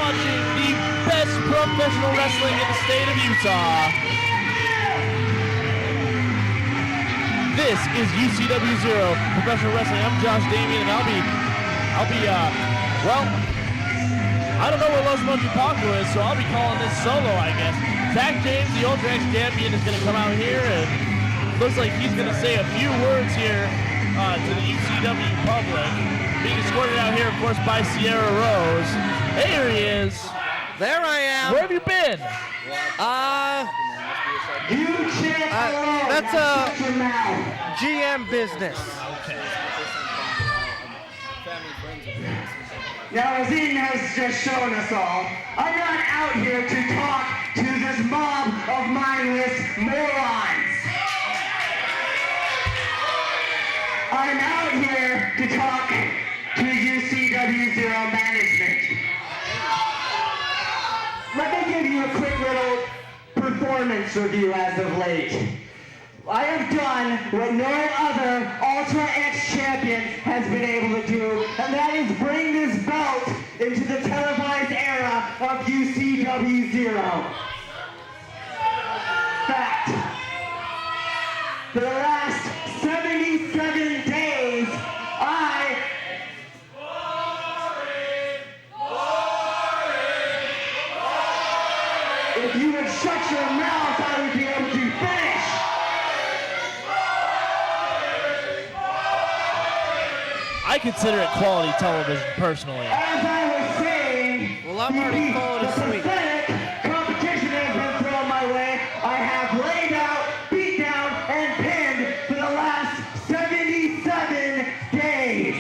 watching the best professional wrestling in the state of Utah. This is UCW-Zero Professional Wrestling. I'm Josh Damien, and I'll be, well, I don't know where Los Mochipaco is, so I'll be calling this solo, I guess. Zach James, the Ultra X champion, is going to come out here, and looks like he's going to say a few words here to the UCW public. Being escorted out here, of course, by Sierra Rose. There he is. There I am. Where have you been? That's a GM business. Okay. Now, as Ian has just shown us all, I'm not out here to talk to this mob of mindless morons. I'm out here to talk to UCW-Zero management. Let me give you a quick little performance review as of late. I have done what no other Ultra X champion has been able to do, and that is bring this belt into the televised era of UCW-Zero. Fact. For the last 77 days, if you would shut your mouth, I would be able to finish. I consider it quality television, personally. As I was saying, Well, I'm already falling asleep. the pathetic competition has been thrown my way. I have laid out, beat down, and pinned for the last 77 days.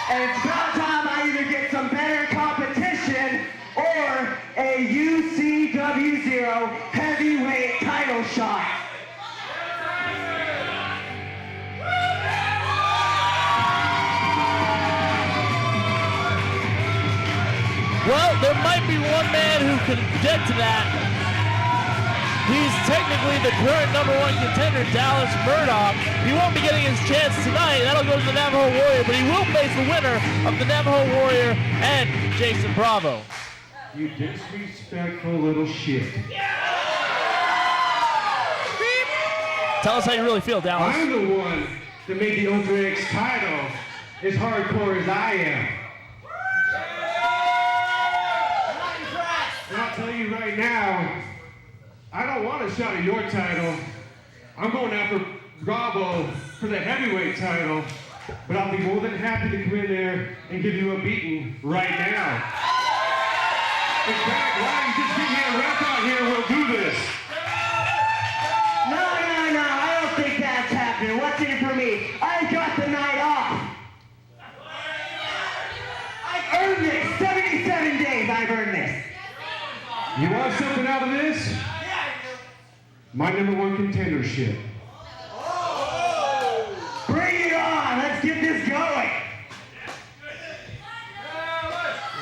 And it's about time I either get some better competition or a UCW-Zero heavyweight title shot. Well, there might be one man who can object to that. He's technically the current #1 contender, Dallas Murdoch. He won't be getting his chance tonight. That'll go to the Navajo Warrior, but he will face the winner of the Navajo Warrior and Jason Bravo. You disrespectful little shit. Tell us how you really feel, Dallas. I'm the one that made the Ultra X title as hardcore as I am. And I'll tell you right now, I don't want a shot at your title. I'm going after Bravo for the heavyweight title, but I'll be more than happy to come in there and give you a beating right now. In fact, why don't you just give me a rep out here and we'll do this. No, I don't think that's happening. What's in it for me? I got the night off. I've earned this. 77 days I've earned this. You want something out of this? My #1 contendership. Bring it on. Let's get this going.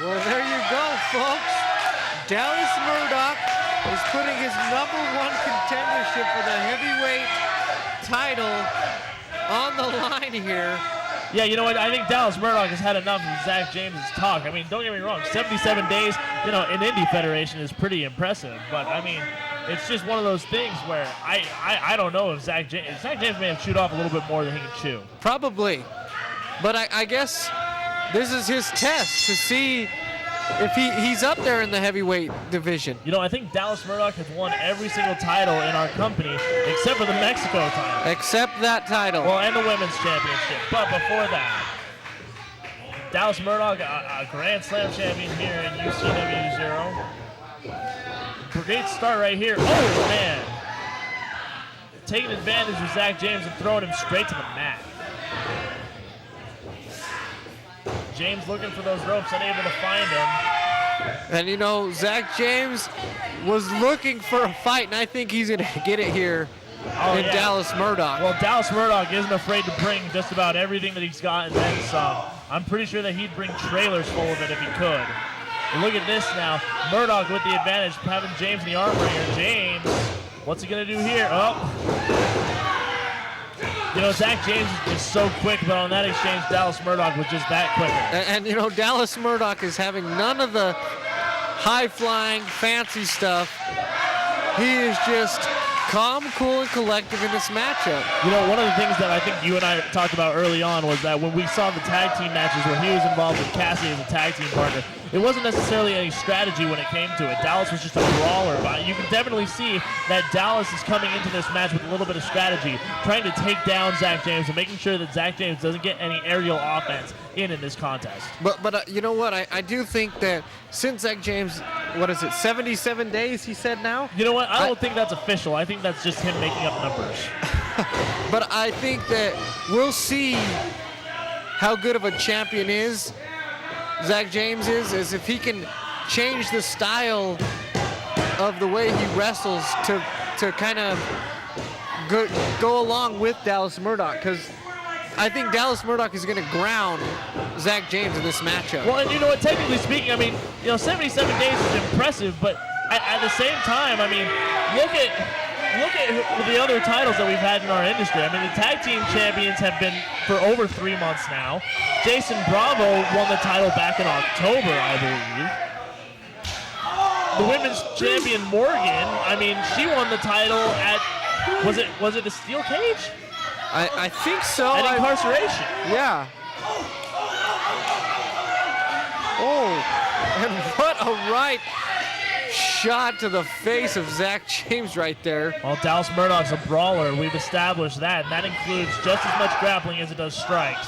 Well, there you go, folks. Dallas Murdoch is putting his #1 contendership for the heavyweight title on the line here. Yeah, you know what? I think Dallas Murdoch has had enough of Zach James' talk. I mean, don't get me wrong, 77 days, in Indie Federation is pretty impressive. But, I mean, it's just one of those things where I don't know if Zach James may have chewed off a little bit more than he can chew. Probably. But I guess this is his test to see if he's up there in the heavyweight division. I think Dallas Murdoch has won every single title in our company except for the Mexico title. Except that title. Well, and the women's championship. But before that, Dallas Murdoch, a Grand Slam champion here in UCW-Zero. Great start right here. Oh, man. Taking advantage of Zach James and throwing him straight to the mat. James looking for those ropes, unable to find him. And Zach James was looking for a fight, and I think he's going to get it here in Dallas Murdoch. Well, Dallas Murdoch isn't afraid to bring just about everything that he's got and then some. I'm pretty sure that he'd bring trailers full of it if he could. And look at this now. Murdoch with the advantage, having James in the arm ringer. James, what's he going to do here? Oh. You know, Zach James is just so quick, but on that exchange, Dallas Murdoch was just that quicker. And you know, Dallas Murdoch is having none of the high-flying, fancy stuff. He is just calm, cool, and collective in this matchup. You know, one of the things that I think you and I talked about early on was that when we saw the tag team matches where he was involved with Cassie as a tag team partner, it wasn't necessarily any strategy when it came to it. Dallas was just a brawler, but you can definitely see that Dallas is coming into this match with a little bit of strategy, trying to take down Zach James and making sure that Zach James doesn't get any aerial offense in this contest. But you know what? I do think that since Zach James, what is it, 77 days he said now? You know what? I don't think that's official. I think that's just him making up numbers. But I think that we'll see how good of a champion is Zach James is if he can change the style of the way he wrestles to kind of go along with Dallas Murdoch, because I think Dallas Murdoch is going to ground Zach James in this matchup. Well, and you know what, technically speaking, I mean, you know, 77 days is impressive, but at the same time, I mean, look at the other titles that we've had in our industry. I mean, the tag team champions have been for over 3 months now. Jason Bravo won the title back in October, I believe. The women's champion Morgan, I mean, she won the title at, was it a steel cage? I think so. At Incarceration. Yeah. Oh, and what a right shot to the face of Zach James right there. Well, Dallas Murdoch's a brawler. We've established that, and that includes just as much grappling as it does strikes.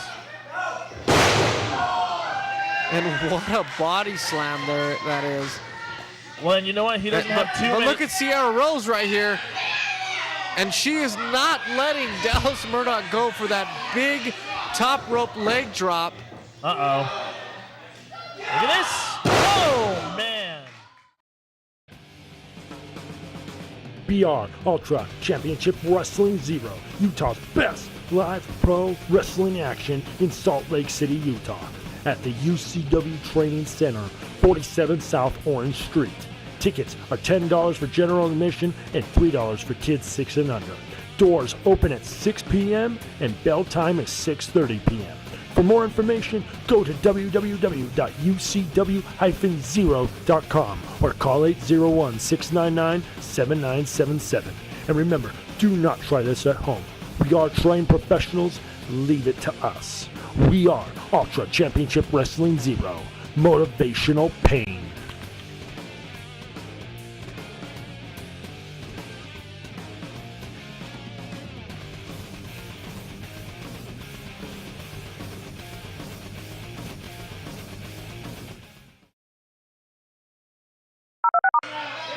And what a body slam there that is. Well, and you know what? He doesn't have too many. But look at Sierra Rose right here. And she is not letting Dallas Murdoch go for that big top rope leg drop. Uh-oh. Look at this. Oh, man. Beyond Ultra Championship Wrestling Zero, Utah's best live pro wrestling action in Salt Lake City, Utah, at the UCW Training Center, 47 South Orange Street. Tickets are $10 for general admission and $3 for kids 6 and under. Doors open at 6 p.m. and bell time is 6:30 p.m. For more information, go to www.ucw-zero.com or call 801-699-7977. And remember, do not try this at home. We are trained professionals. Leave it to us. We are Ultra Championship Wrestling Zero. Motivational pain.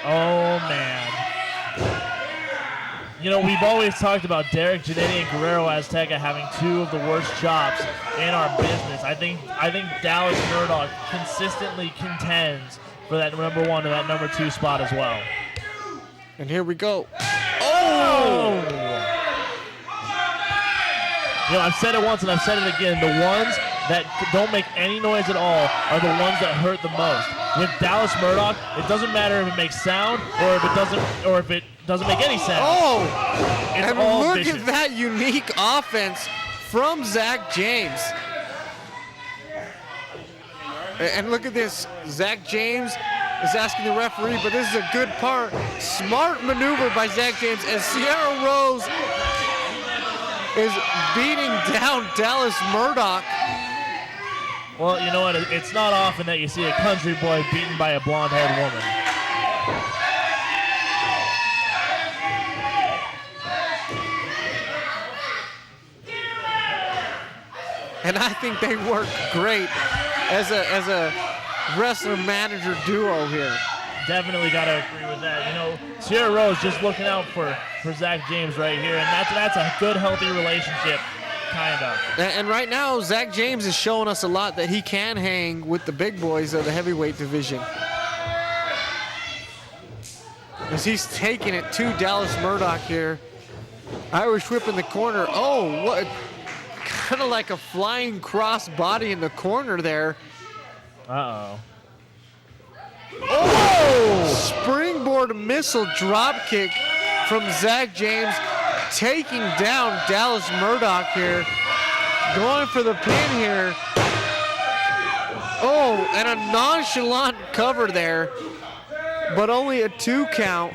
Oh, man. You know, we've always talked about Derek Giannetti and Guerrero Azteca having two of the worst chops in our business. I think Dallas Murdoch consistently contends for that number 1 and that number 2 spot as well. And here we go. Oh! You know, I've said it once and I've said it again. The ones that don't make any noise at all are the ones that hurt the most. With Dallas Murdoch, it doesn't matter if it makes sound or if it doesn't make any sound. Oh! It's and all look vicious. at that unique offense from Zach James. And look at this. Zach James is asking the referee, but this is a good part. Smart maneuver by Zach James as Sierra Rose is beating down Dallas Murdoch. Well, you know what? It's not often that you see a country boy beaten by a blonde-haired woman. And I think they work great as a wrestler-manager duo here. Definitely got to agree with that. You know, Sierra Rose just looking out for Zach James right here, and that's a good, healthy relationship, kind of. And right now, Zach James is showing us a lot that he can hang with the big boys of the heavyweight division. As he's taking it to Dallas Murdoch here. Irish whip in the corner. Oh, what? Kind of like a flying cross body in the corner there. Uh-oh. Oh! Springboard missile drop kick from Zach James. taking down Dallas Murdoch here. Going for the pin here. Oh, and a nonchalant cover there, but only a 2 count.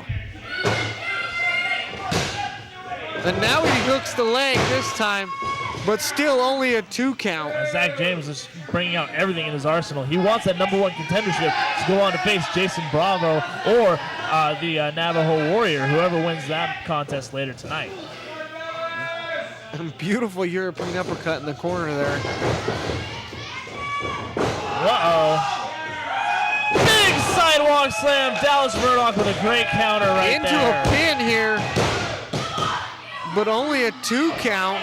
And now he hooks the leg this time, but still only a 2 count. Zach James is bringing out everything in his arsenal. He wants that #1 contendership to go on to face Jason Bravo or the Navajo Warrior, whoever wins that contest later tonight. Beautiful European uppercut in the corner there. Uh-oh. Big sidewalk slam. Dallas Murdoch with a great counter right Into there. a pin here, but only a 2 count.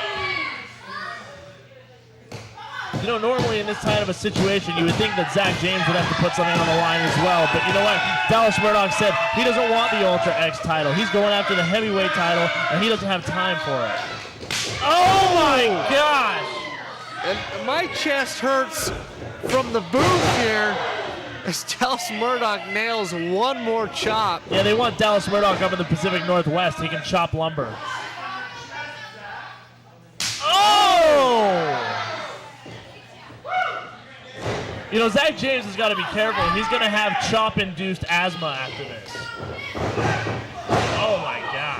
You know, normally in this kind of a situation, you would think that Zach James would have to put something on the line as well. But you know what? Dallas Murdoch said he doesn't want the Ultra X title. He's going after the heavyweight title, and he doesn't have time for it. Oh my gosh! And my chest hurts from the booth here as Dallas Murdoch nails one more chop. Yeah, they want Dallas Murdoch up in the Pacific Northwest. He can chop lumber. Oh! You know, Zach James has got to be careful. He's going to have chop-induced asthma after this. Oh my God.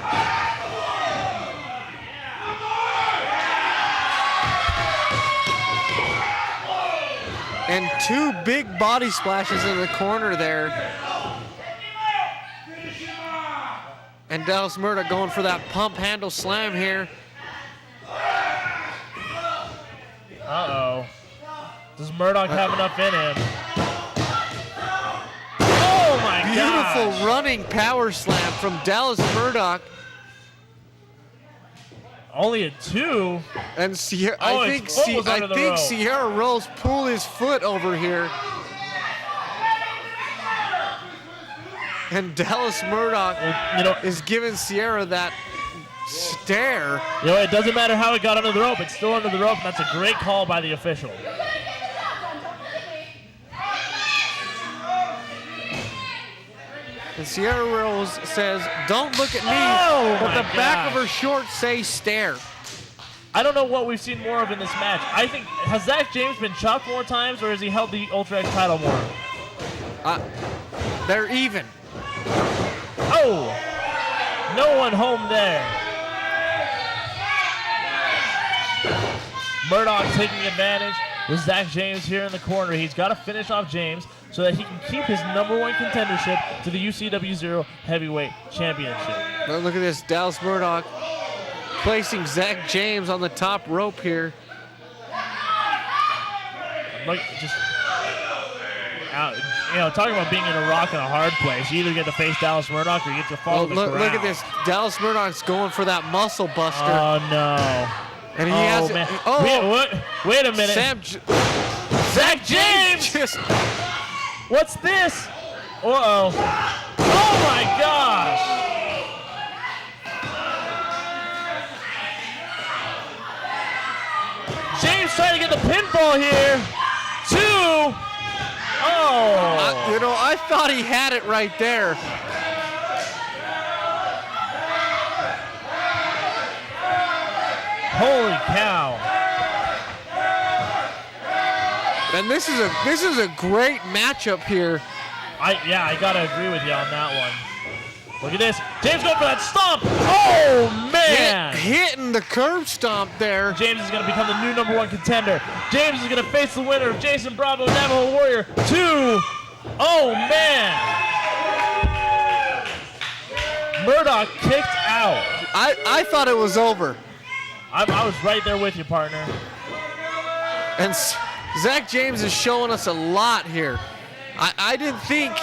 And 2 big body splashes in the corner there. And Dallas Murdoch going for that pump handle slam here. Uh-oh. Does Murdoch have enough in him? Oh my God! Beautiful running power slam from Dallas Murdoch. Only a 2? And Sierra, Oh, I it's almost under the think rope. Sierra Rose pulled his foot over here. And Dallas Murdoch You know, is giving Sierra that stare. you know, it doesn't matter how it got under the rope. It's still under the rope, and that's a great call by the official. And Sierra Rose says, "Don't look at me," Oh, but my the back of gosh. her shorts say stare. I don't know what we've seen more of in this match. I think, has Zach James been chopped more times, or has he held the Ultra X title more? They're even. Oh! No one home there. Murdoch taking advantage with Zach James here in the corner. He's got to finish off James so that he can keep his #1 contendership to the UCW-Zero Heavyweight Championship. Now look at this, Dallas Murdoch placing Zach James on the top rope here. Look, just out, you know, talking about being in a rock and a hard place. You either get to face Dallas Murdoch or you get to fall Oh, to the ground. look at this, Dallas Murdoch's going for that muscle buster. Oh no! And he Oh has man! it. Wait a minute! Zach James! Just What's this? Uh-oh. Oh my gosh! James trying to get the pinfall here. 2. Oh. you know, I thought he had it right there. Holy cow. And this is a great matchup here. I gotta agree with you on that one. Look at this. James going for that stomp. Oh man. Hitting the curb stomp there. James is going to become the new #1 contender. James is going to face the winner of Jason Bravo, Navajo Warrior 2. Oh, man. Murdoch kicked out. I thought it was over. I was right there with you, partner. And Zach James is showing us a lot here. I didn't think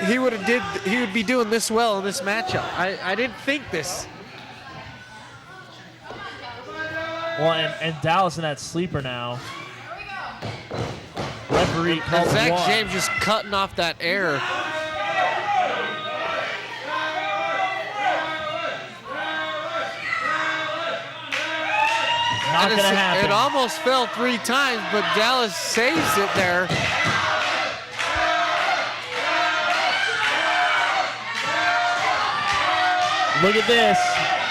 he would be doing this well in this matchup. I didn't think this. Well, and Dallas in that sleeper now. Referee called And Zach one. James just cutting off that air. Not And going to happen. It almost fell 3 times, but Dallas saves it there. Look at this.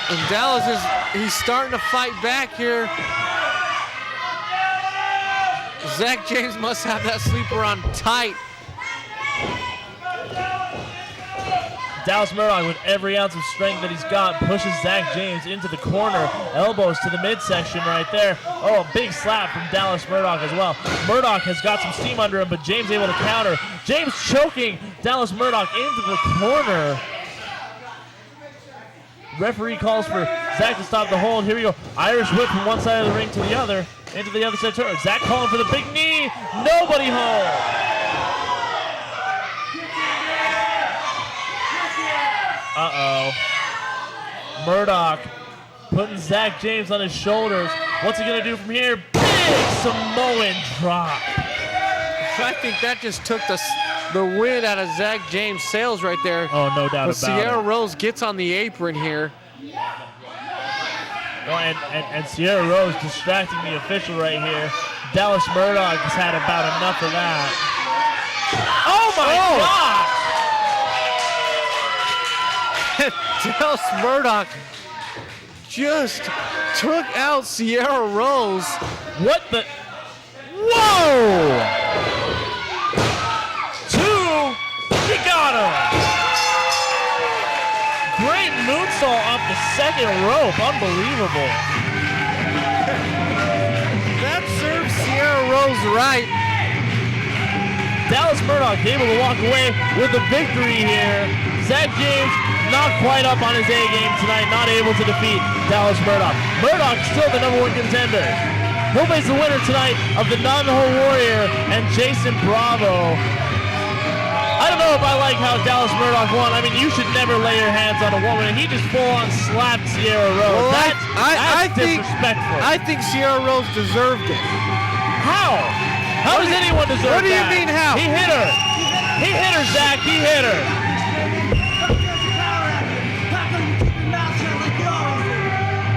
And Dallas he's starting to fight back here. Zach James must have that sleeper on tight. Dallas Murdoch, with every ounce of strength that he's got, pushes Zach James into the corner. Elbows to the midsection right there. Oh, a big slap from Dallas Murdoch as well. Murdoch has got some steam under him, but James able to counter. James choking Dallas Murdoch into the corner. Referee calls for Zach to stop the hold. Here we go. Irish whip from one side of the ring to the other. Into the other side. Zach calling for the big knee. Nobody home. Uh-oh. Murdoch putting Zach James on his shoulders. What's he going to do from here? Big Samoan drop. I think that just took the wind out of Zach James' sails right there. Oh, no doubt about Sierra it. Rose gets on the apron here. Well, and Sierra Rose distracting the official right here. Dallas Murdoch has had about enough of that. Oh, my God! Dallas Murdoch just took out Sierra Rose. What the? Whoa! He got him! Great moonsault off the second rope. Unbelievable. That serves Sierra Rose right. Dallas Murdoch able to walk away with the victory here. Zach James not quite up on his A game tonight, not able to defeat Dallas Murdoch. Murdoch still the #1 contender. He'll face the winner tonight of the Navajo Warrior and Jason Bravo. I don't know if I like how Dallas Murdoch won. I mean, you should never lay your hands on a woman. He just full-on slapped Sierra Rose. Well, that's disrespectful. I think Sierra Rose deserved it. How? How does anyone deserve that? What do you mean how? He hit her. He hit her, Zach. He hit her.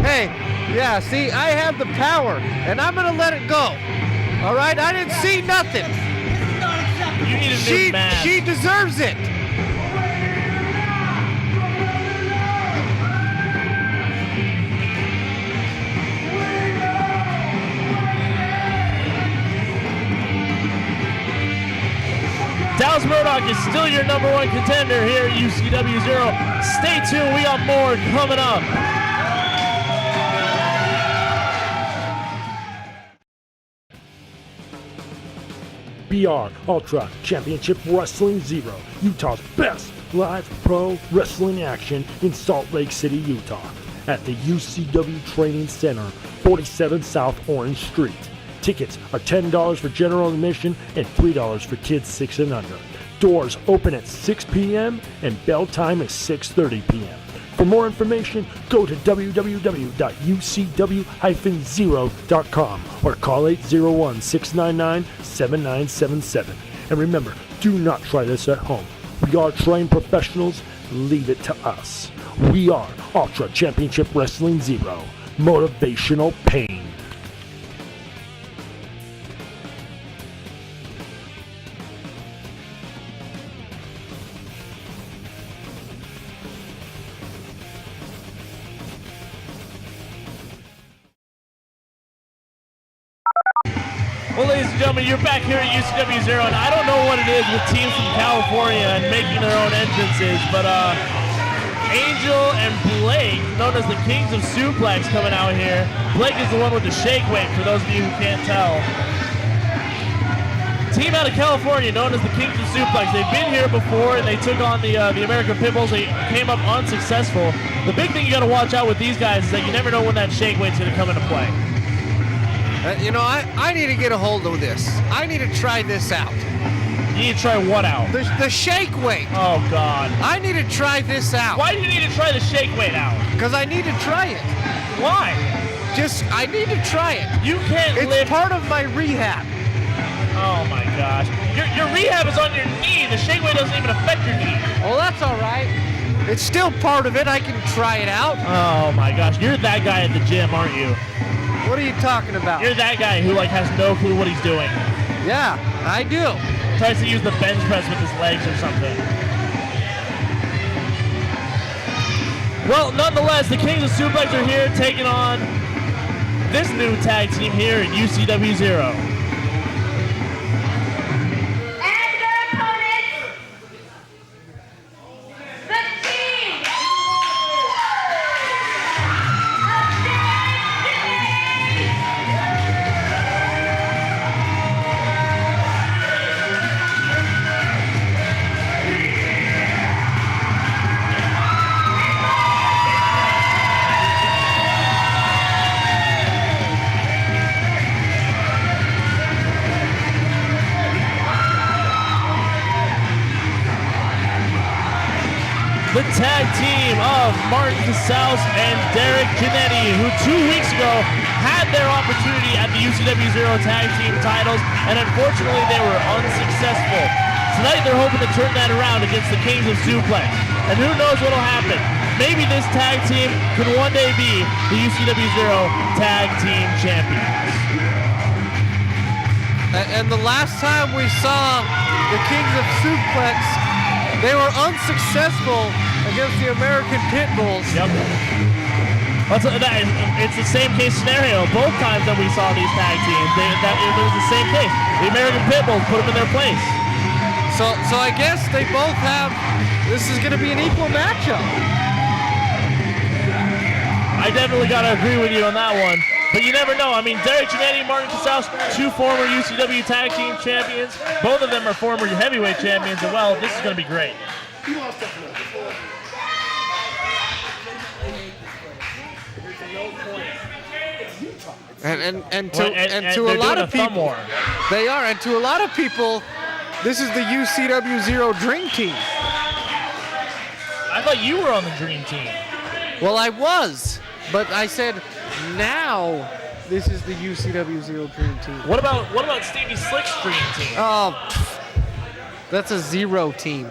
Hey, yeah, see, I have the power, and I'm going to let it go. All right? I didn't see nothing. You need a new mask. She deserves it. Dallas Murdoch is still your #1 contender here at UCW-Zero. Stay tuned. We got more coming up. BR Ultra Championship Wrestling Zero, Utah's best live pro wrestling action in Salt Lake City, Utah, at the UCW Training Center, 47 South Orange Street. Tickets are $10 for general admission and $3 for kids 6 and under. Doors open at 6 p.m. and bell time is 6:30 p.m. For more information, go to www.ucw-zero.com or call 801-699-7977. And remember, do not try this at home. We are trained professionals. Leave it to us. We are Ultra Championship Wrestling Zero. Motivational pain. Well, ladies and gentlemen, you're back here at UCW-Zero, and I don't know what it is with teams from California and making their own entrances, but Angel and Blake, known as the Kings of Suplex, coming out here. Blake is the one with the shake weight, for those of you who can't tell. Team out of California, known as the Kings of Suplex. They've been here before, and they took on the American Pitbulls. They came up unsuccessful. The big thing you got to watch out with these guys is that you never know when that shake weight's going to come into play. I need to get a hold of this. I need to try this out. You need to try what out? The shake weight. Oh, God. I need to try this out. Why do you need to try the shake weight out? Because I need to try it. Why? I need to try it. You can't It's lift. part of my rehab. Oh, my gosh. Your rehab is on your knee. The shake weight doesn't even affect your knee. Well, that's all right. It's still part of it. I can try it out. Oh, my gosh. You're that guy at the gym, aren't you? What are you talking about? You're that guy who has no clue what he's doing. Yeah, I do. Tries to use the bench press with his legs or something. Well, nonetheless, the Kings of Suplex are here taking on this new tag team here at UCW-Zero. And their opponents, the team of The tag team of Martin Casals and Derek Giannetti, who 2 weeks ago had their opportunity at the UCW-Zero tag team titles, and unfortunately they were unsuccessful. Tonight they're hoping to turn that around against the Kings of Suplex. And who knows what'll happen. Maybe this tag team could one day be the UCW-Zero tag team champions. And the last time we saw the Kings of Suplex, they were unsuccessful against the American Pitbulls. Yep. It's the same case scenario. Both times that we saw these tag teams, it was the same case. The American Pitbulls put them in their place. So I guess they both have, this is going to be an equal matchup. I definitely got to agree with you on that one. But you never know. I mean, Derek Giannetti, Martin Casals, two former UCW tag team champions. Both of them are former heavyweight champions as well. This is going to be great. And to a lot of people, they are. And to a lot of people, this is the UCW-Zero Dream Team. I thought you were on the Dream Team. Well, I was, but I said now this is the UCW-Zero Dream Team. What about Stevie Slick's Dream Team? Oh, that's a Zero team.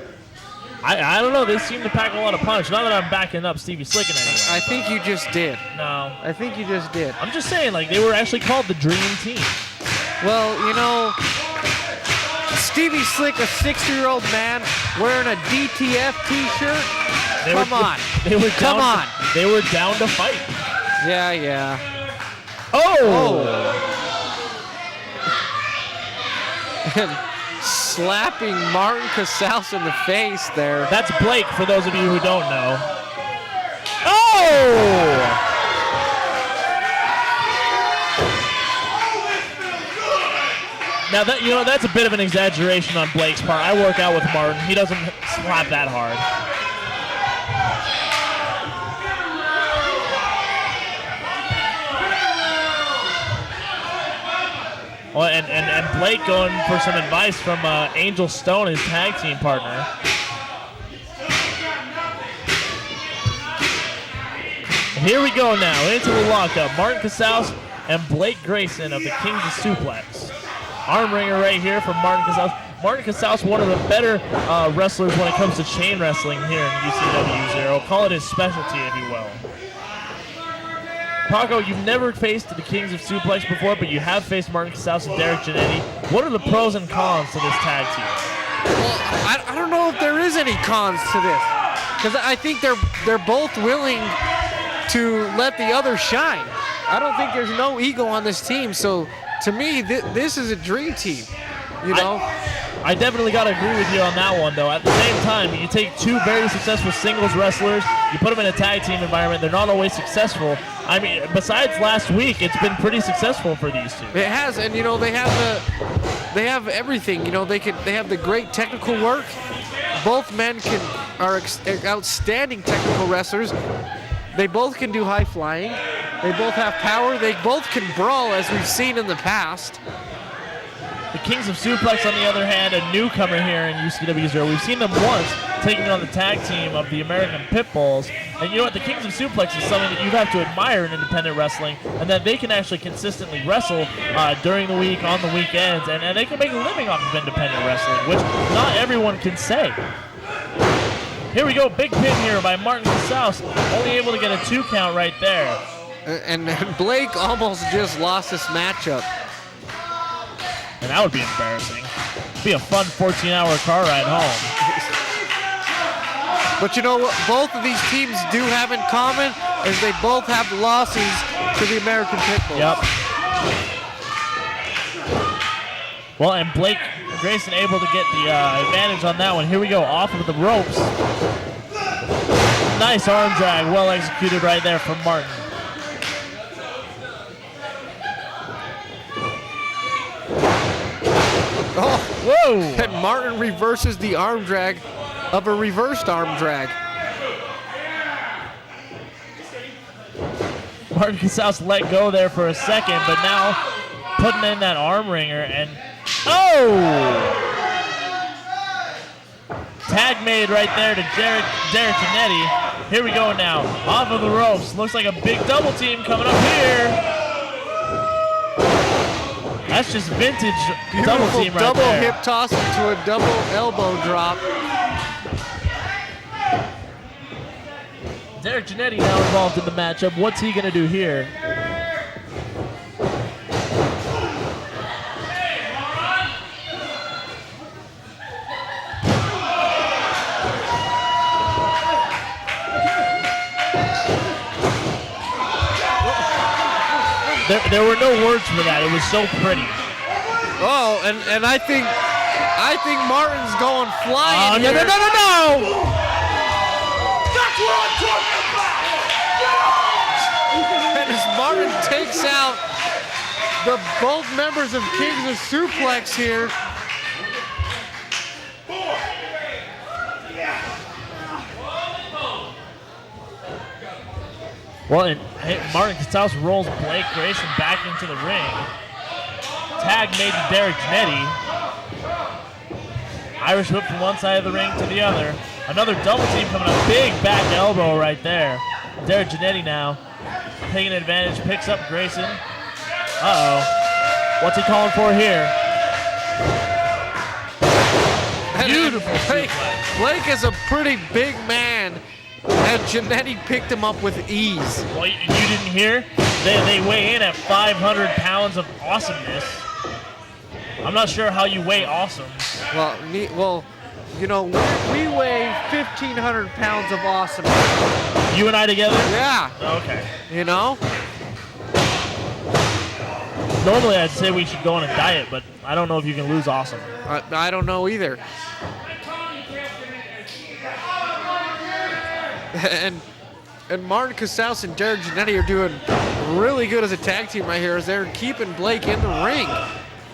I don't know. They seem to pack a lot of punch. Not that I'm backing up Stevie Slick in any way. I think you just did. No. I think you just did. I'm just saying, like, they were actually called the Dream Team. Well, you know, Stevie Slick, a 60-year-old man wearing a DTF T-shirt. Come on. They were down to fight. Yeah. Oh! And slapping Martin Casals in the face there. That's Blake, for those of you who don't know. Oh! Now that's a bit of an exaggeration on Blake's part. I work out with Martin. He doesn't slap that hard. Well, and Blake going for some advice from Angel Stone, his tag team partner. And here we go now into the lockup. Martin Casals and Blake Grayson of the Kings of Suplex. Arm wringer right here from Martin Casals. Martin Casals, one of the better wrestlers when it comes to chain wrestling here in UCW-Zero. Call it his specialty, if you will. Paco, you've never faced the Kings of Suplex before, but you have faced Martin Casals and Derek Giannetti. What are the pros and cons to this tag team? Well, I don't know if there is any cons to this, because I think they're both willing to let the other shine. I don't think there's no ego on this team, so to me, this is a dream team, you know? I definitely got to agree with you on that one, though. At the same time, you take two very successful singles wrestlers, you put them in a tag team environment, they're not always successful. I mean, besides last week, it's been pretty successful for these two. It has, and you know, they have everything. You know, they have the great technical work. Both men are outstanding technical wrestlers. They both can do high flying. They both have power. They both can brawl, as we've seen in the past. The Kings of Suplex, on the other hand, a newcomer here in UCW-Zero. We've seen them once taking on the tag team of the American Pitbulls. And you know what? The Kings of Suplex is something that you have to admire in independent wrestling, and that they can actually consistently wrestle during the week, on the weekends, and they can make a living off of independent wrestling, which not everyone can say. Here we go, big pin here by Martin Casals, only able to get a 2 count right there. And Blake almost just lost this matchup. And that would be embarrassing. It'd be a fun 14-hour car ride home. But you know what both of these teams do have in common is they both have losses to the American Pitbull. Yep. Well, and Blake Grayson able to get the advantage on that one. Here we go, off of the ropes. Nice arm drag, well executed right there from Martin. Oh, whoa! And Martin reverses the arm drag of a reversed arm drag. Martin Casals let go there for a second, but now putting in that arm wringer and tag made right there to Derek Janetti. Here we go now, off of the ropes. Looks like a big double team coming up here. That's just vintage double team right double there. hip toss into a double elbow drop. Derek Janetti now involved in the matchup. What's he gonna do here? There were no words for that. It was so pretty. Oh, and I think Martin's going flying here. No! That's what I'm talking about! And as Martin takes out both members of Kings of Suplex here. Well, and Martin Casals rolls Blake Grayson back into the ring. Tag made to Derek Janetti. Irish whip from one side of the ring to the other. Another double team coming up. Big back elbow right there. Derek Janetti now taking advantage, picks up Grayson. Uh-oh. What's he calling for here? Beautiful. Blake is a pretty big man, and Janetti picked him up with ease. Well, you didn't hear? They weigh in at 500 pounds of awesomeness. I'm not sure how you weigh awesome. Well, you know, we weigh 1,500 pounds of awesomeness. You and I together? Yeah. Okay. You know? Normally I'd say we should go on a diet, but I don't know if you can lose awesome. I don't know either. And Martin Casals and Derek Janetti are doing really good as a tag team right here as they're keeping Blake in the ring.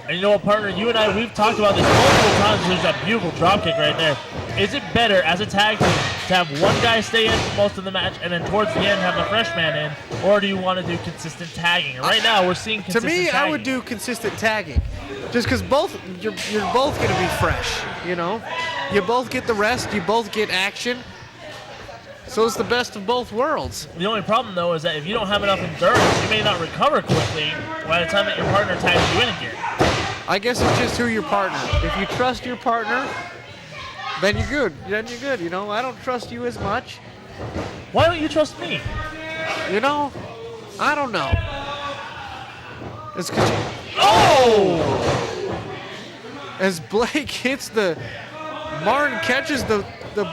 And you know what, partner? You and I, we've talked about this multiple times. There's that beautiful dropkick right there. Is it better as a tag team to have one guy stay in for most of the match and then towards the end have the fresh man in, or do you want to do consistent tagging? And right now, we're seeing consistent tagging. To me, I would do consistent tagging, just because you're both going to be fresh. You know, you both get the rest, you both get action. So it's the best of both worlds. The only problem, though, is that if you don't have enough endurance, you may not recover quickly by the time that your partner tags you in again. I guess it's just who your partner. If you trust your partner, then you're good. You know, I don't trust you as much. Why don't you trust me? You know, I don't know. It's because as Blake hits Martin catches the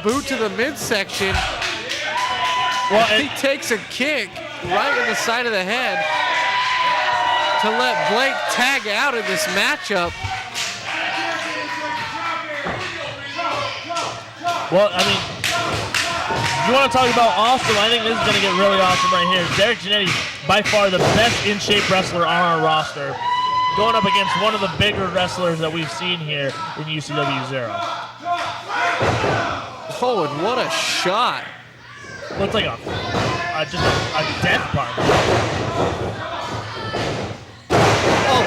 boot to the midsection. Well, he takes a kick right in the side of the head to let Blake tag out of this matchup. Well, I mean, if you want to talk about awesome, I think this is going to get really awesome right here. Derek Janetti, by far the best in-shape wrestler on our roster, going up against one of the bigger wrestlers that we've seen here in UCW-Zero. Oh, and what a shot. Looks like just a death punch. Oh,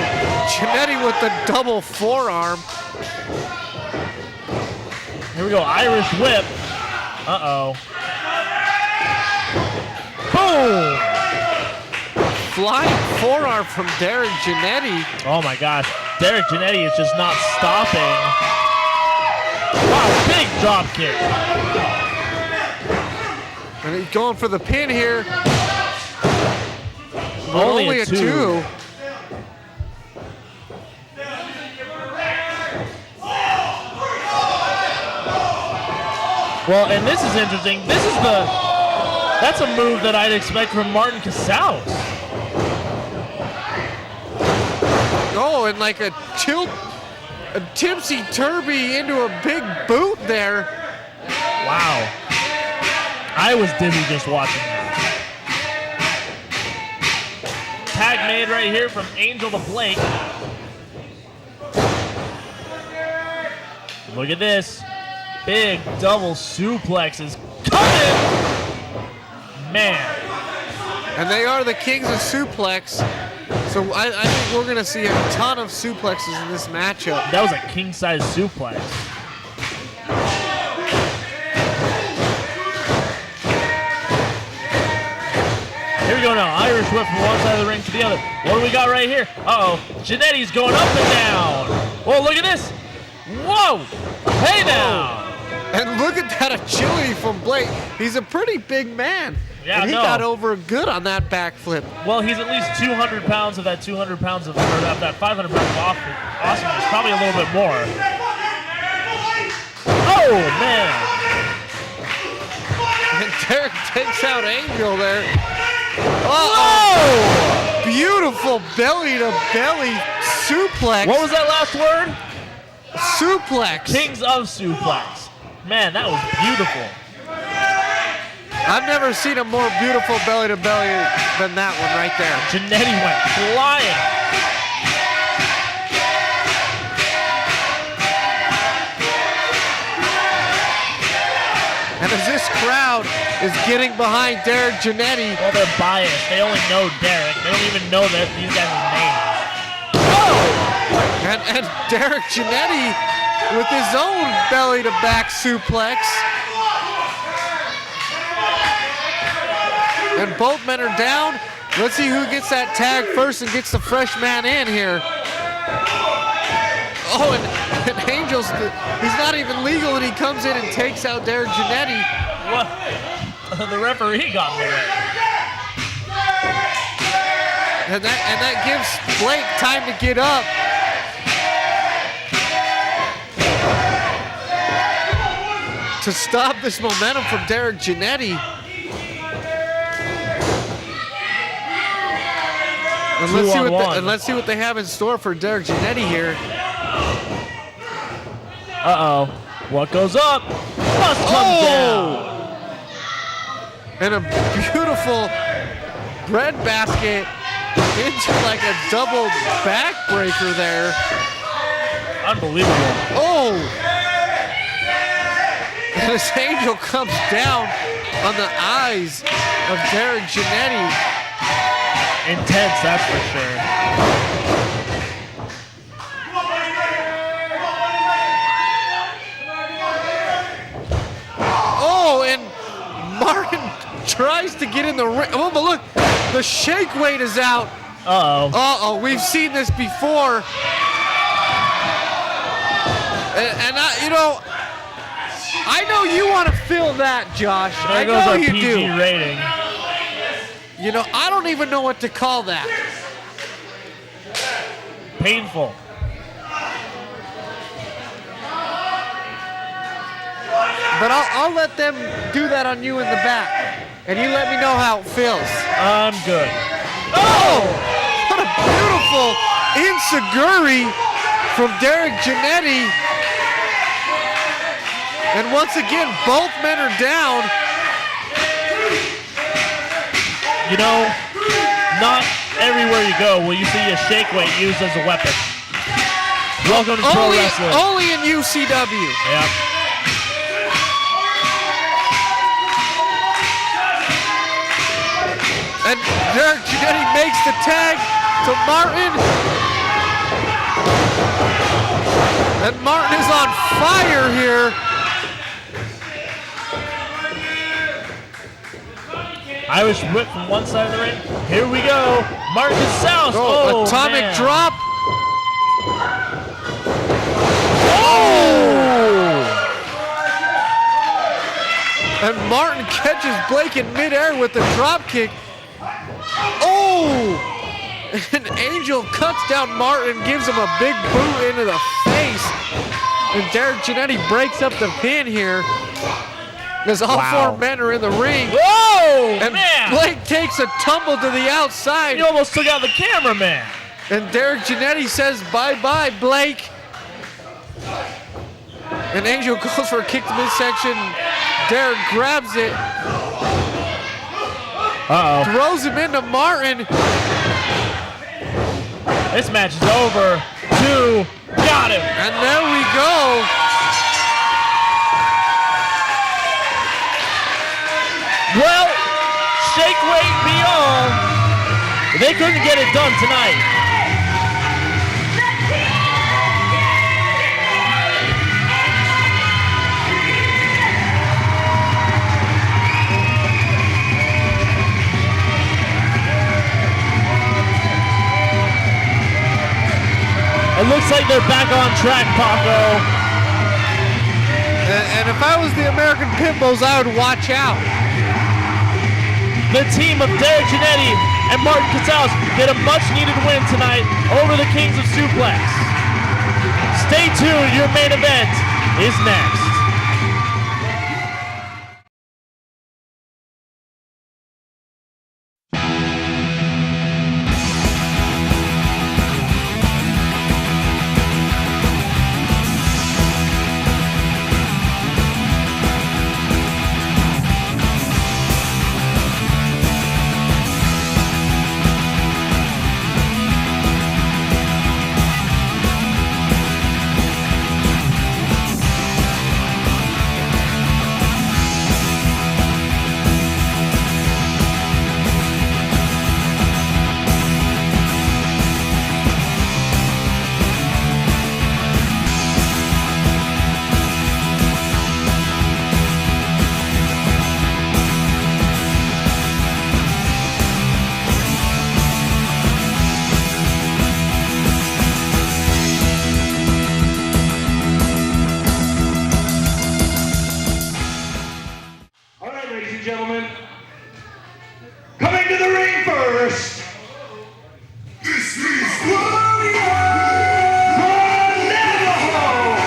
Janetti with the double forearm. Here we go, Irish whip. Uh-oh. Boom! Flying forearm from Derek Janetti. Oh my gosh, Derek Janetti is just not stopping. Wow, big drop kick. And he's going for the pin here. Only a two. Well, and this is interesting. That's a move that I'd expect from Martin Casals. Oh, and like a tipsy-turvy into a big boot there. Wow. I was dizzy just watching that. Tag made right here from Angel to Blake. Look at this. Big double suplexes coming. Man. And they are the kings of suplex. So I think we're going to see a ton of suplexes in this matchup. That was a king-size suplex. Here we go now. Irish whip from one side of the ring to the other. What do we got right here? Uh-oh. Jannetty's going up and down. Whoa, look at this. Whoa. Hey now. And look at that agility from Blake. He's a pretty big man. Yeah, and he got over good on that backflip. Well, he's at least 200 pounds of that 200 pounds of, or that 500 pounds of awesomeness. Probably a little bit more. Oh, man. And Derek takes out Angel there. Oh, beautiful belly-to-belly suplex. What was that last word? Suplex. Kings of suplex. Man, that was beautiful. I've never seen a more beautiful belly-to-belly than that one right there. Jannetty went flying. And as this crowd is getting behind Derek Jannetty. Well, they're biased. They only know Derek. They don't even know that these guys' names. Oh! And Derek Jannetty with his own belly-to-back suplex. And both men are down. Let's see who gets that tag first and gets the fresh man in here. Oh, and Angel's, he's not even legal, and he comes in and takes out Derek Jannetty. What? The referee got in the way. And that gives Blake time to get up. To stop this momentum from Derek Jannetty. And let's see what they have in store for Derek Jannetty here. Uh-oh. What goes up must come down. And a beautiful bread basket into like a double backbreaker there. Unbelievable. Oh! And this Angel comes down on the eyes of Derek Jannetty. Intense, that's for sure. Oh, and Martin tries to get in the ring. Oh, but look, the shake weight is out. Uh-oh. Uh-oh, we've seen this before. And I know you want to feel that, Josh. There I goes know our you PG do. rating. You know, I don't even know what to call that. Painful. But I'll let them do that on you in the back. And you let me know how it feels. I'm good. Oh! What a beautiful enziguri from Derek Jannetty. And once again, both men are down. You know, not everywhere you go will you see a shake weight used as a weapon. Welcome to pro wrestling. Only in UCW. Yep. And Derek Jannetty makes the tag to Martin. And Martin is on fire here. Irish whip from one side of the ring. Here we go. Martin Casals. Oh, atomic man. drop. Oh! And Martin catches Blake in midair with the drop kick. Oh! And Angel cuts down Martin, gives him a big boot into the face. And Derek Jannetty breaks up the pin here. As all Wow. 4 men are in the ring. Whoa, And man! Blake takes a tumble to the outside. You almost took out the cameraman. And Derek Giannetti says, bye-bye, Blake. And Angel goes for a kick to midsection. Derek grabs it, Uh-oh. throws him into Martin. This match is over. 2. Got him. And there we go. Well, shake, weight, beyond. They couldn't get it done tonight. It looks like they're back on track, Paco. And if I was the American Pitbulls, I would watch out. The team of Derek Giannetti and Martin Casals get a much-needed win tonight over the Kings of Suplex. Stay tuned, your main event is next. All right, ladies and gentlemen. Coming to the ring first. This is Warrior! The Navajo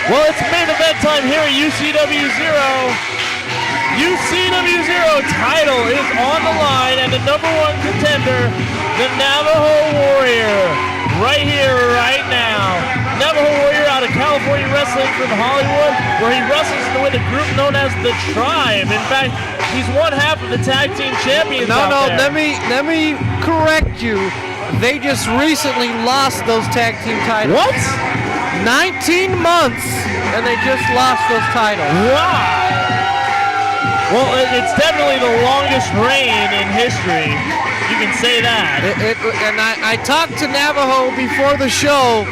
Well, it's main event time here at UCW-Zero. UCW-Zero title is on the line, and the number 1 contender, the Navajo Warrior, right here, right now. Navajo Warrior out of California Wrestling from Hollywood, where he wrestles with a group known as the Tribe. In fact, he's one half of the tag team champions out there. let me correct you. They just recently lost those tag team titles. What? 19 months, and they just lost those titles. Wow. Well, it's definitely the longest reign in history. You can say that. And I talked to Navajo before the show,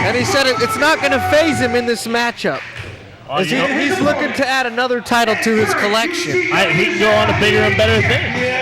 and he said it's not going to phase him in this matchup. Oh, As he's looking to add another title to his collection. He can go on to bigger and better things.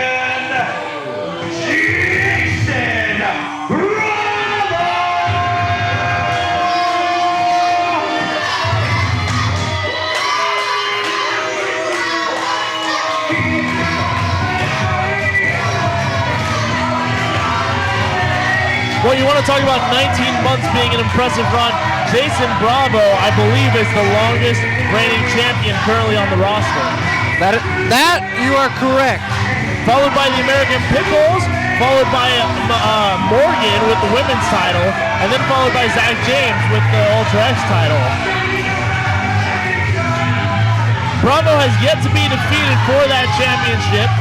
Well, you want to talk about 19 months being an impressive run. Jason Bravo, I believe, is the longest reigning champion currently on the roster. That you are correct. Followed by the American Pickles, followed by Morgan with the women's title, and then followed by Zach James with the Ultra X title. Bravo has yet to be defeated for that championship.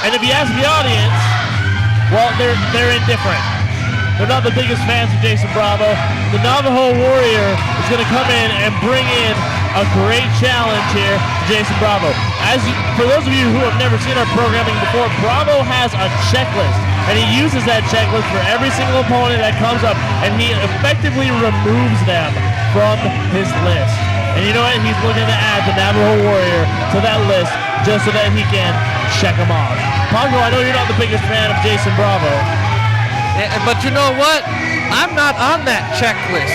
And if you ask the audience, well, they're indifferent. They're not the biggest fans of Jason Bravo. The Navajo Warrior is going to come in and bring in a great challenge here to Jason Bravo. For those of you who have never seen our programming before, Bravo has a checklist, and he uses that checklist for every single opponent that comes up, and he effectively removes them from his list. And you know what? He's looking to add the Navajo Warrior to that list just so that he can check them off. Paco, I know you're not the biggest fan of Jason Bravo. Yeah, but you know what? I'm not on that checklist.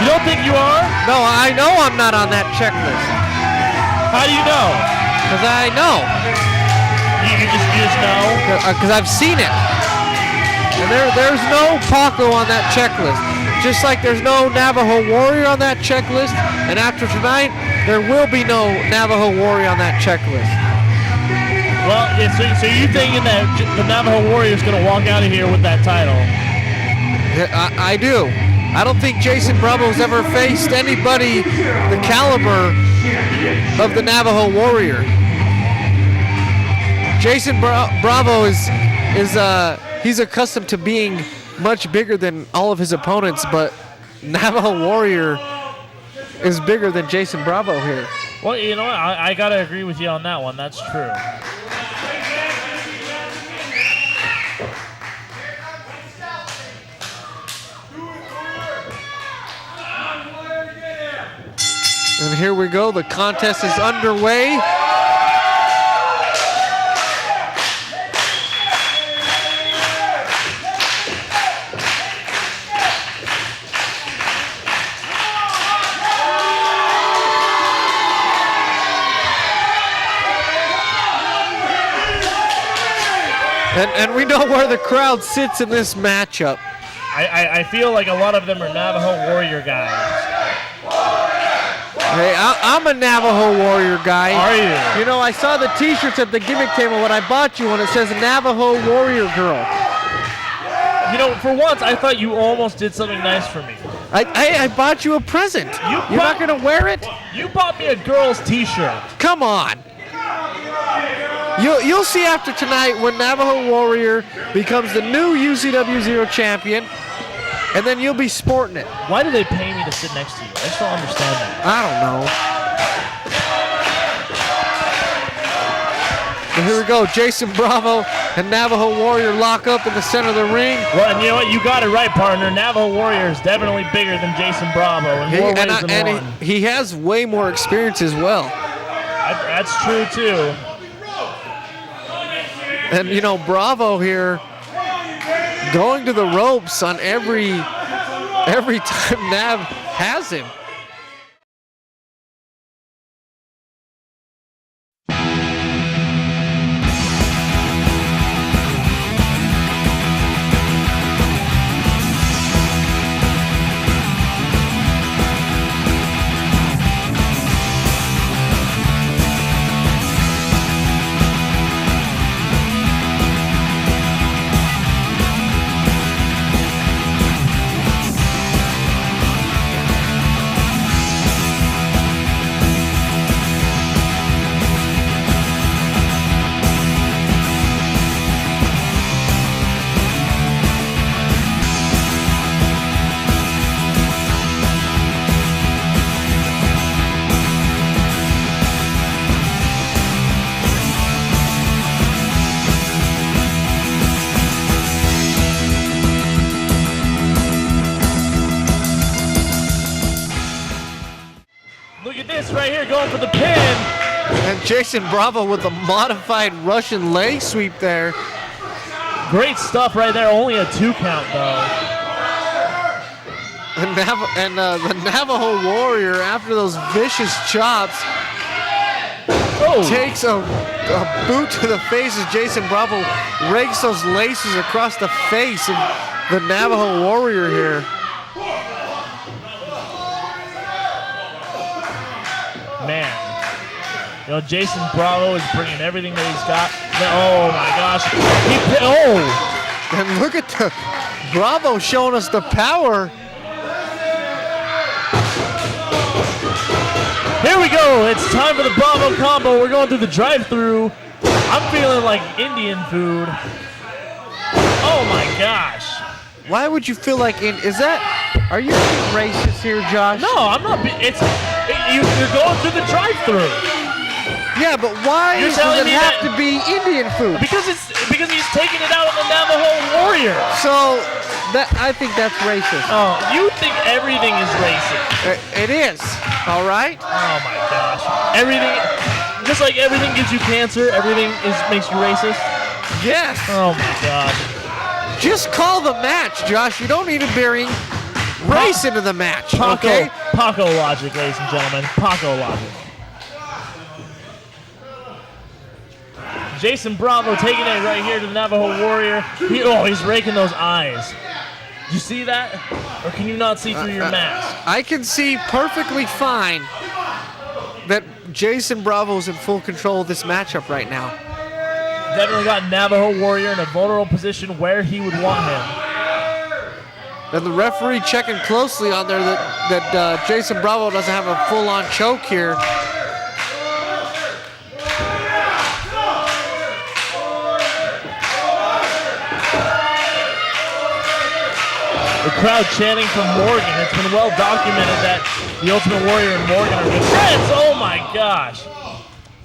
You don't think you are? No, I know I'm not on that checklist. How do you know? Because I know. You just know? Because I've seen it. And there's no Paco on that checklist. Just like there's no Navajo Warrior on that checklist. And after tonight, there will be no Navajo Warrior on that checklist. Well, so you're thinking that the Navajo Warrior is going to walk out of here with that title? Yeah, I do. I don't think Jason Bravo's ever faced anybody the caliber of the Navajo Warrior. Jason Bravo is he's accustomed to being much bigger than all of his opponents, but Navajo Warrior is bigger than Jason Bravo here. Well, you know what? I got to agree with you on that one. That's true. And here we go. The contest is underway. And we know where the crowd sits in this matchup. I feel like a lot of them are Navajo Warrior guys. Hey, I'm a Navajo Warrior guy. Are you? You know, I saw the T-shirts at the gimmick table when I bought you one. It says Navajo Warrior Girl. You know, for once, I thought you almost did something nice for me. I bought you a present. You're not going to wear it? You bought me a girl's T-shirt. Come on. You'll see after tonight when Navajo Warrior becomes the new UCW-Zero champion, and then you'll be sporting it. Why do they pay me to sit next to you? I just don't understand that. I don't know. And here we go. Jason Bravo and Navajo Warrior lock up in the center of the ring. Well, and you know what? You got it right, partner. Navajo Warrior is definitely bigger than Jason Bravo in more ways than one. He has way more experience as well. That's true, too. And, you know, Bravo here going to the ropes on every time Nav has him. Right here going for the pin. And Jason Bravo with a modified Russian leg sweep there. Great stuff right there. Only a 2 count though. The Navajo Warrior, after those vicious chops, takes a boot to the face as Jason Bravo rakes those laces across the face of the Navajo Warrior here. Man, you know, Jason Bravo is bringing everything that he's got. Oh my gosh. And look at the Bravo showing us the power. Here we go. It's time for the Bravo combo. We're going through the drive-thru. I'm feeling like Indian food. Oh my gosh. Why would you feel like are you being racist here, Josh? No, I'm not. You're going through the drive-thru. Yeah, but why does it have to be Indian food? Because he's taking it out on the Navajo Warrior. So I think that's racist. Oh, you think everything is racist? It is. All right. Oh my gosh. Everything, just like everything gives you cancer, everything makes you racist. Yes. Oh my gosh. Just call the match, Josh. You don't need to bring race into the match. Okay. Paco logic, ladies and gentlemen. Paco logic. Jason Bravo taking it right here to the Navajo Warrior. He's raking those eyes. Did you see that? Or can you not see through your mask? I can see perfectly fine that Jason Bravo's in full control of this matchup right now. Definitely got Navajo Warrior in a vulnerable position where he would want him. And the referee checking closely on there that Jason Bravo doesn't have a full-on choke here. The crowd chanting for Morgan. It's been well documented that the Ultimate Warrior and Morgan are good friends. Oh my gosh.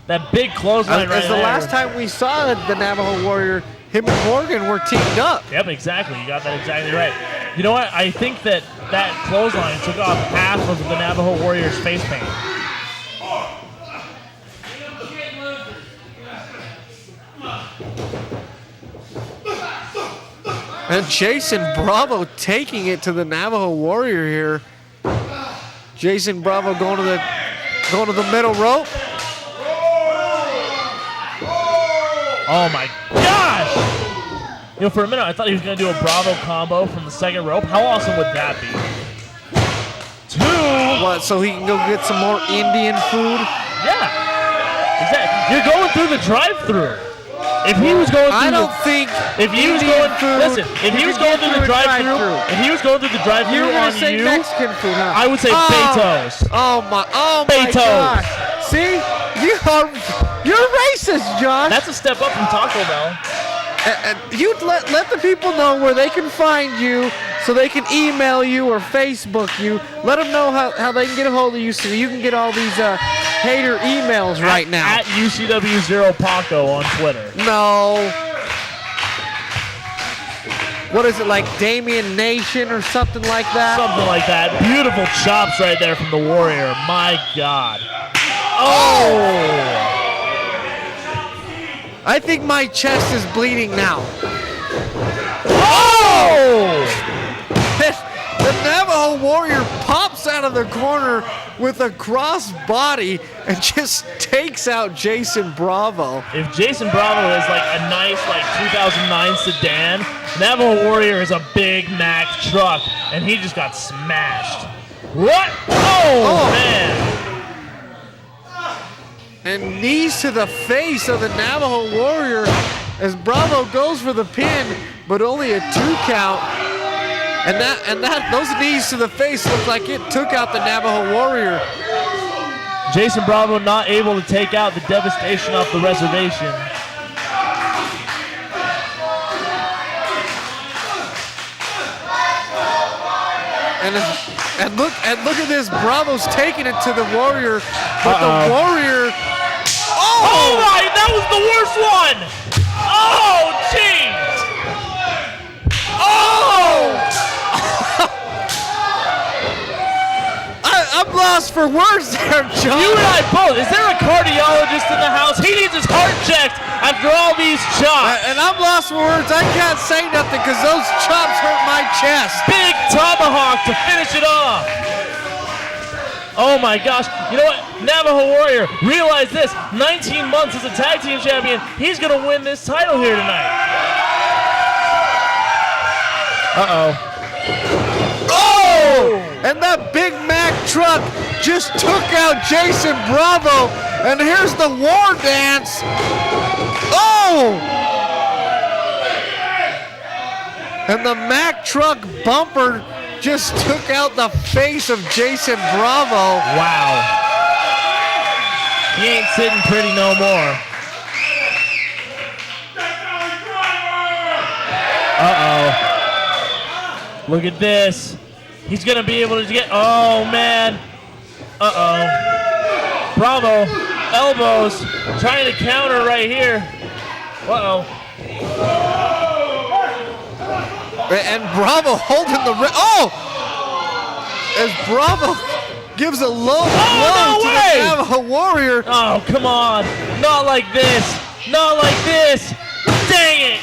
That big clothesline right As there. the last time we saw the Navajo Warrior, him and Morgan were teamed up. Yep, exactly. You got that exactly right. You know what? I think that clothesline took off half of the Navajo Warrior's face paint. And Jason Bravo taking it to the Navajo Warrior here. Jason Bravo going to the middle rope. Oh my gosh! For a minute I thought he was going to do a Bravo combo from the second rope. How awesome would that be? 2. What, so he can go get some more Indian food? Yeah. Exactly. You're going through the drive-thru. If he was going through if he was going through the drive-thru You're on gonna say you, Mexican food, huh? I would say Betos. Oh my Betos. gosh. See? You're racist, John. That's a step up from Taco Bell. And you let the people know where they can find you so they can email you or Facebook you. Let them know how they can get a hold of you so you can get all these hater emails right now. At UCW-Zero Paco on Twitter. No. What is it, like Damien Nation or something like that? Something like that. Beautiful chops right there from the Warrior. My God. Oh! I think my chest is bleeding now. Oh! The Navajo Warrior pops out of the corner with a cross body and just takes out Jason Bravo. If Jason Bravo is like a nice 2009 sedan, Navajo Warrior is a Big Mac truck, and he just got smashed. What? Oh. Man. And knees to the face of the Navajo Warrior as Bravo goes for the pin, but only a 2 count. And those knees to the face look like it took out the Navajo Warrior. Jason Bravo not able to take out the devastation off the reservation. And look at this. Bravo's taking it to the Warrior, but the Warrior. Oh my! That was the worst one. Oh jeez. Oh! I'm lost for words there, John. You and I both. Is there a cardiologist in the house? He needs his heart checked after all these chops. And I'm lost for words. I can't say nothing because those chops hurt my chest. Big tomahawk to finish it off. Oh my gosh. You know what? Navajo Warrior, realize this. 19 months as a tag team champion. He's going to win this title here tonight. Uh-oh. Oh! And that Big Mac truck just took out Jason Bravo. And here's the war dance. Oh! And the Mac truck bumper just took out the face of Jason Bravo. Wow. He ain't sitting pretty no more. Uh-oh. Look at this. He's going to be able to get... Oh, man. Uh-oh. Bravo. Elbows. Trying to counter right here. Uh-oh. And Bravo holding the... Oh! As Bravo gives a low blow to the Navajo Warrior. Oh, come on. Not like this. Not like this. Dang it.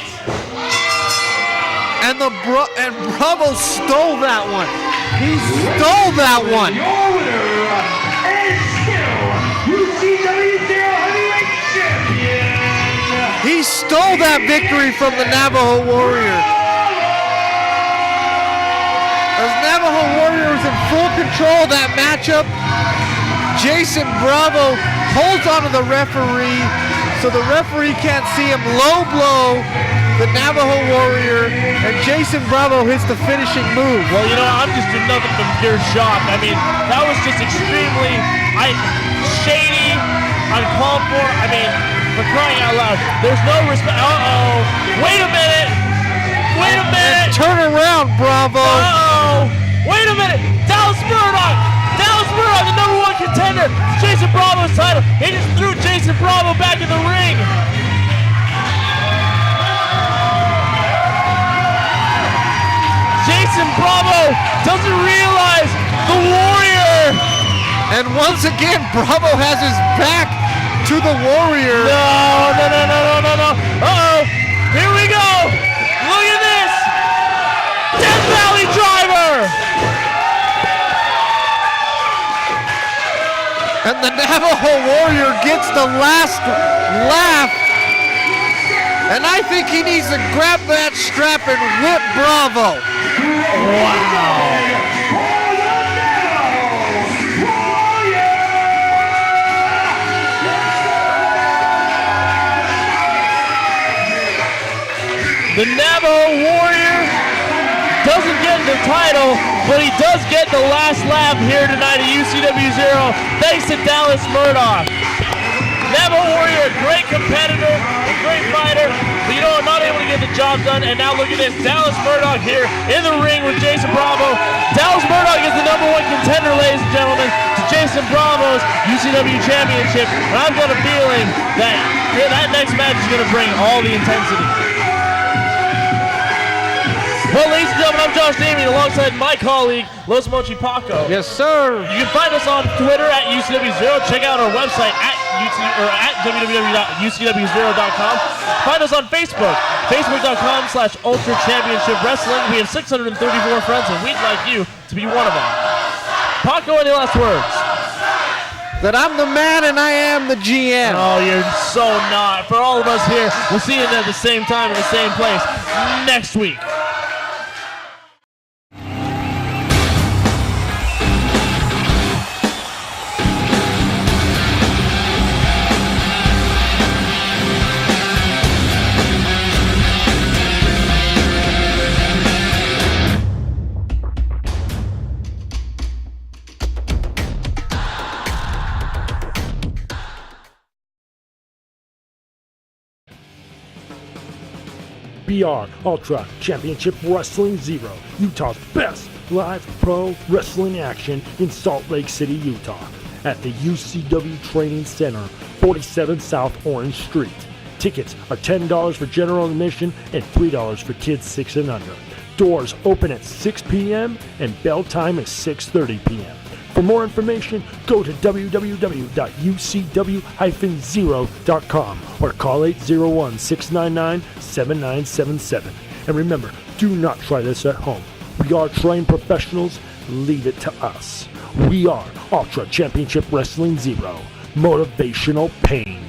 And Bravo stole that one. He stole that one. Your winner and still UCW-Zero Heavyweight Champion, He stole that victory from the Navajo Warrior. As Navajo Warrior was in full control of that matchup, Jason Bravo holds onto the referee so the referee can't see him. Low blow, the Navajo Warrior, and Jason Bravo hits the finishing move. Well, you know, I'm just in nothing but pure shock. I mean, that was just extremely shady, uncalled for. I mean, for crying out loud, there's no respect. Uh-oh. Wait a minute. Wait a minute. Turn around, Bravo. Uh-oh. Wait a minute. Dallas Murdoch. Dallas Murdoch, the number one contender. Jason Bravo's title. He just threw Jason Bravo back in the ring. Jason Bravo doesn't realize the Warrior. And once again, Bravo has his back to the Warrior. No. Uh-oh. Here we go. Look at this. Death Valley Driver. And the Navajo Warrior gets the last laugh. And I think he needs to grab that strap and whip Bravo. Wow. The Navajo Warrior doesn't get the title, but he does get the last laugh here tonight at UCW-Zero, thanks to Dallas Murdoch. Navajo Warrior, a great competitor, a great fighter, but you know, not able to get the job done. And now look at this, Dallas Murdoch here in the ring with Jason Bravo. Dallas Murdoch is the number one contender, ladies and gentlemen, to Jason Bravo's UCW Championship. And I've got a feeling that that next match is going to bring all the intensity. Well, ladies and gentlemen, I'm Josh Damian alongside my colleague, Los Mochi Paco. Yes, sir. You can find us on Twitter at UCW-Zero. Check out our website at www.ucw0.com. Find us on Facebook, facebook.com/Ultra Championship Wrestling. We have 634 friends, and we'd like you to be one of them. Paco, any last words? That I'm the man and I am the GM. Oh, you're so not. For all of us here, we'll see you at the same time in the same place next week. BR Ultra Championship Wrestling Zero, Utah's best live pro wrestling action in Salt Lake City, Utah, at the UCW Training Center, 47 South Orange Street. Tickets are $10 for general admission and $3 for kids 6 and under. Doors open at 6 p.m. and bell time is 6:30 p.m. For more information, go to www.ucw-zero.com or call 801-699-7977. And remember, do not try this at home. We are trained professionals. Leave it to us. We are Ultra Championship Wrestling Zero. Motivational pain.